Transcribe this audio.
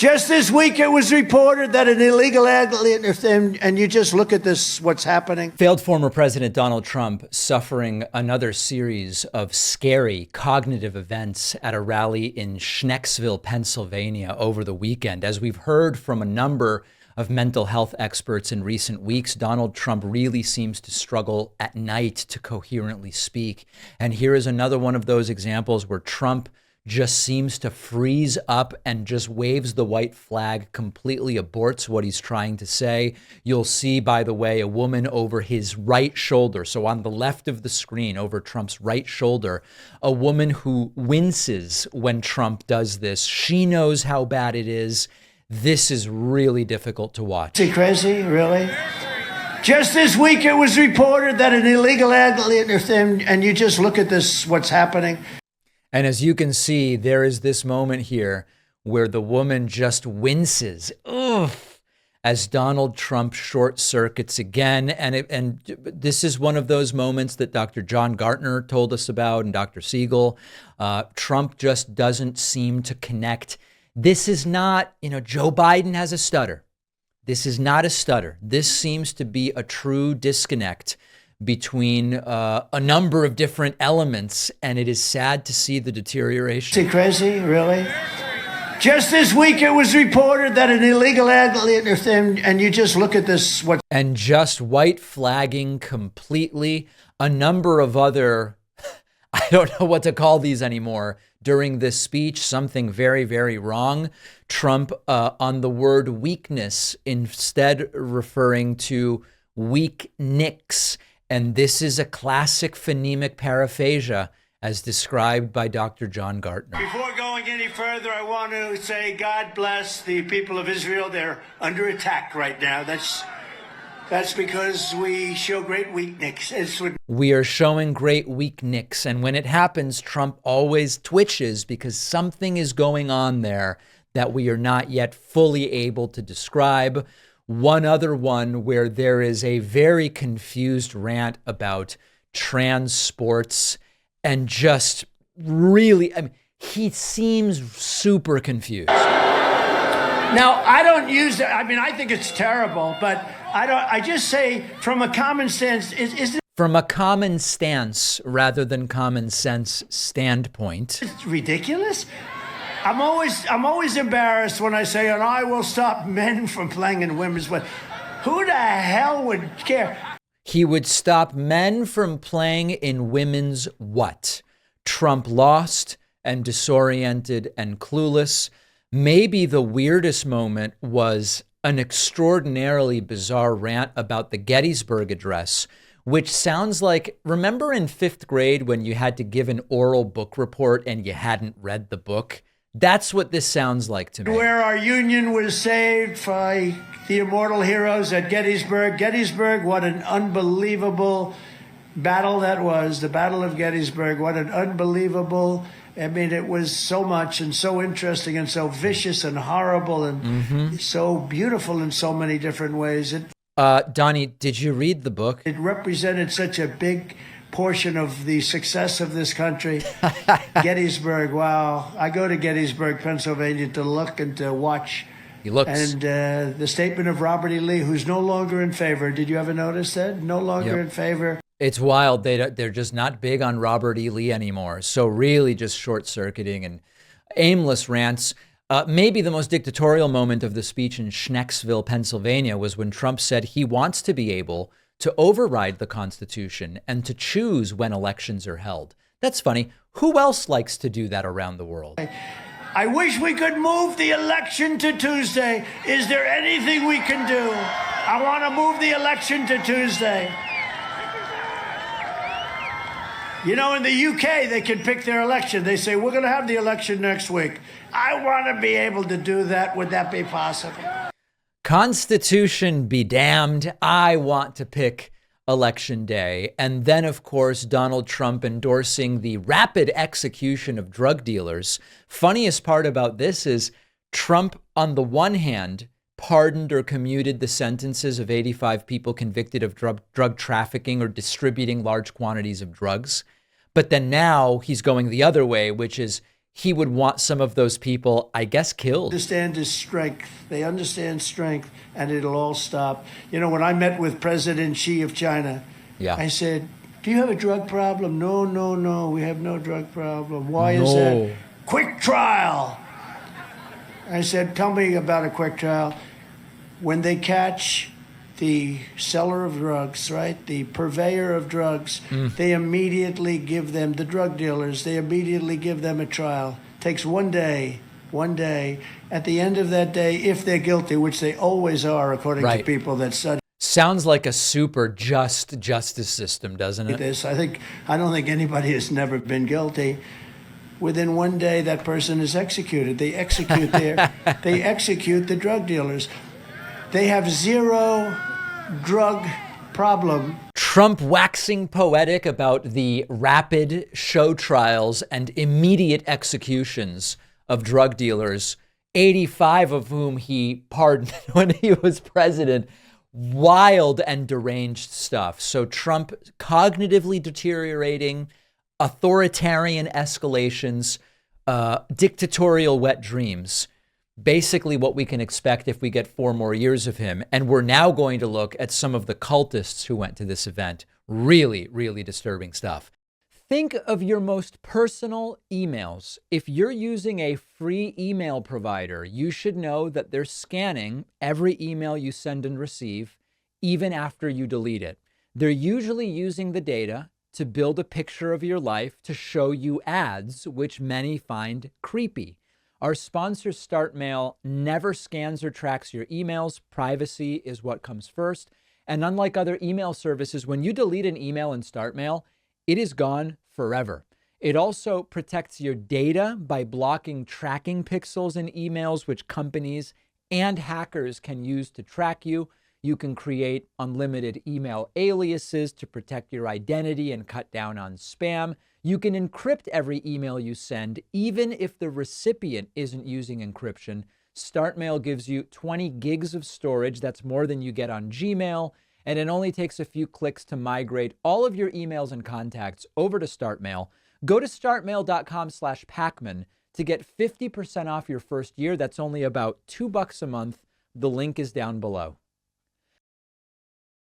Just this week, it was reported that an illegal alien, and you just look at this, what's happening. Failed former President Donald Trump suffering another series of scary cognitive events at a rally in Schnecksville, Pennsylvania over the weekend. As we've heard from a number of mental health experts in recent weeks, Donald Trump really seems to struggle at night to coherently speak. And here is another one of those examples where Trump just seems to freeze up and just waves the white flag, completely aborts what he's trying to say. You'll see, by the way, a woman over his right shoulder. So on the left of the screen, over Trump's right shoulder, a woman who winces when Trump does this. She knows how bad it is. This is really difficult to watch. Is he crazy, really? Just this week, it was reported that an illegal alien, and you just look at this, what's happening. And as you can see, there is this moment here where the woman just winces, as Donald Trump short circuits again. And this is one of those moments that Dr. John Gartner told us about and Dr. Siegel. Trump just doesn't seem to connect. This is not, Joe Biden has a stutter. This is not a stutter. This seems to be a true disconnect between a number of different elements, and it is sad to see the deterioration. Is he crazy, really? Just this week, it was reported that an illegal alien, and you just look at this, and just white flagging completely. A number of other, I don't know what to call these anymore, during this speech, something very, very wrong. Trump on the word weakness, instead referring to weak nicks. And this is a classic phonemic paraphasia as described by Dr. John Gartner. Before going any further, I want to say God bless the people of Israel. They're under attack right now. That's because we show great weakness. We are showing great weakness. And when it happens, Trump always twitches because something is going on there that we are not yet fully able to describe. One other one where there is a very confused rant about trans sports and just really, he seems super confused. Now, I don't use it. I think it's terrible, but I just say from a common sense, is it? From a common stance rather than common sense standpoint. It's ridiculous. I'm always embarrassed when I say, and I will stop men from playing in women's. But who the hell would care? He would stop men from playing in women's what? Trump lost and disoriented and clueless. Maybe the weirdest moment was an extraordinarily bizarre rant about the Gettysburg Address, which sounds like, remember in 5th grade when you had to give an oral book report and you hadn't read the book? That's what this sounds like to me. Where our union was saved by the immortal heroes at Gettysburg. Gettysburg, what an unbelievable battle that was. The Battle of Gettysburg, what an unbelievable, it was so much and so interesting and so vicious and horrible and so beautiful in so many different ways. Donnie, did you read the book? It represented such a big portion of the success of this country. Gettysburg, wow. I go to Gettysburg, Pennsylvania to look and to watch. He looks. And the statement of Robert E. Lee, who's no longer in favor. Did you ever notice that? No longer in favor. It's wild. They're just not big on Robert E. Lee anymore. So really just short-circuiting and aimless rants. Maybe the most dictatorial moment of the speech in Schnecksville, Pennsylvania was when Trump said he wants to be able to override the Constitution and to choose when elections are held. That's funny. Who else likes to do that around the world? I wish we could move the election to Tuesday. Is there anything we can do? I want to move the election to Tuesday. In the UK, they can pick their election. They say, we're going to have the election next week. I want to be able to do that. Would that be possible? Constitution be damned. I want to pick election day. And then, of course, Donald Trump endorsing the rapid execution of drug dealers. Funniest part about this is Trump, on the one hand, pardoned or commuted the sentences of 85 people convicted of drug trafficking or distributing large quantities of drugs. But then now he's going the other way, which is he would want some of those people, I guess, killed. Understand his strength. They understand strength, and it'll all stop. You know, when I met with President Xi of China, Yeah. I said, "Do you have a drug problem?" No, no, no, we have no drug problem. Why is that? Quick trial. I said, "Tell me about a quick trial." When they catch the seller of drugs, right, the purveyor of drugs, they immediately give them, the drug dealers, they immediately give them a trial. Takes one day. At the end of that day, if they're guilty, which they always are, according to people that study Sounds like a super just justice system, doesn't it? this, I don't think anybody has never been guilty. Within one day, that person is executed. They execute they execute the drug dealers. They have zero drug problem. Trump waxing poetic about the rapid show trials and immediate executions of drug dealers, 85 of whom he pardoned when he was president. Wild and deranged stuff. So Trump cognitively deteriorating, authoritarian escalations, dictatorial wet dreams. Basically what we can expect if we get 4 more years of him. And we're now going to look at some of the cultists who went to this event. Really, really disturbing stuff. Think of your most personal emails. If you're using a free email provider, you should know that they're scanning every email you send and receive, even after you delete it. They're usually using the data to build a picture of your life to show you ads, which many find creepy. Our sponsor, StartMail, never scans or tracks your emails. Privacy is what comes first. And unlike other email services, when you delete an email in StartMail, it is gone forever. It also protects your data by blocking tracking pixels in emails, which companies and hackers can use to track you. You can create unlimited email aliases to protect your identity and cut down on spam. You can encrypt every email you send, even if the recipient isn't using encryption. StartMail gives you 20 gigs of storage. That's more than you get on Gmail. And it only takes a few clicks to migrate all of your emails and contacts over to StartMail. Go to startmail.com/Pacman to get 50% off your first year. That's only about $2 a month. The link is down below.